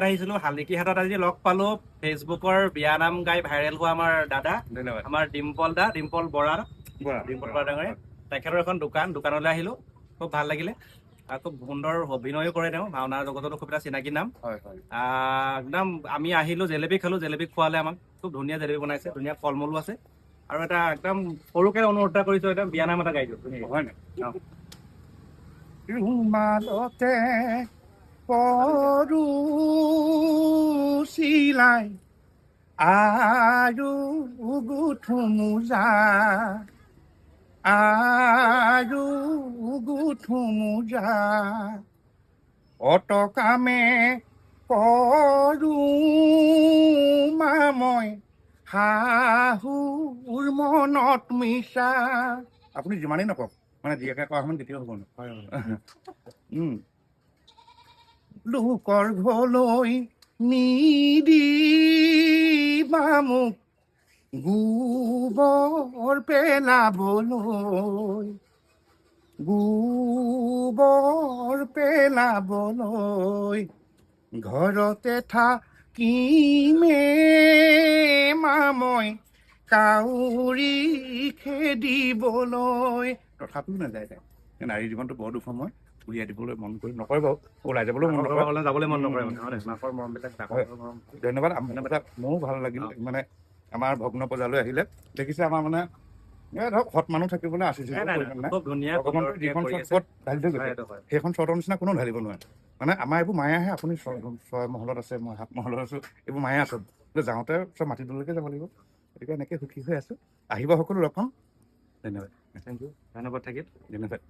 আহিছিলো শালিকীহাটত আজি লগ পালো ফেচবুকৰ বিয়া নাম গাই ভাইৰেল হোৱা আমাৰ দাদা ধন্যবাদ আমাৰ ডিম্পল বৰা ডিম্পল বৰা ডাঙৰীয়া তেখেতৰ এখন দোকানলৈ আহিলো খুব ভাল লাগিলে আৰু খুব সুন্দৰ অভিনয়ো কৰে তেওঁ ভাওনাৰ জগততো খুব এটা চিনাকি নাম একদম আমি আহিলো জেলেপি খালো জেলেপি খোৱালে আমাক খুব ধুনীয়া জেলেপি বনাইছে ধুনীয়া ফল মূলো আছে আৰু এটা একদম সৰুকে অনুৰোধ এটা কৰিছো একদম বিয়া নাম এটা গাই দিওঁ হয় নে ৰুমালতে পৰু চিলাই আৰু গুঠো মোজা আৰু গুঠো মোজা অটকামে কৰো মই শাহুৰ মনত মিছা আপুনি যিমানেই নকওক মানে জীয়াকে কোৱা সমান কেতিয়াও হ'ব নহয় লোকৰ ঘৰলৈ নিদিবা মোক গোবৰ পেলাবলৈ ঘৰতে থাকিমে মই কাউৰী খেদিবলৈ তথাপিও নাযায় তাই নাৰী জীৱনটো বৰ দুখময় উলিয়াই দিবলৈ মন কৰি নকৰে বাৰু ওলাই যাবলৈ মন নকৰে যাবলৈ মন নকৰে মাকৰ মৰমবিলাক ধন্যবাদ মোৰো ভাল লাগিল মানে আমাৰ ভগ্ন পূজালৈ আহিলে দেখিছে আমাৰ মানে ধৰক সৎ মানুহ থাকিবলৈ আশীৰ্বাদ যিখন চৰ্টত ঢালি থৈ গৈছে সেইখন চৰ্টৰ নিচিনা কোনো ঢালিব নোৱাৰে মানে আমাৰ এইবোৰ মায়ে আহে আপুনি 6 মহলত আছে মই 7 মহলত আছো এইবোৰ মায়ে আছো যাওঁতে চব মাটি তললৈকে যাব লাগিব গতিকে এনেকৈ সুখী হৈ আছো আহিব সকলো লগ পাম ধন্যবাদ ধন্যবাদ থাকিল ধন্যবাদ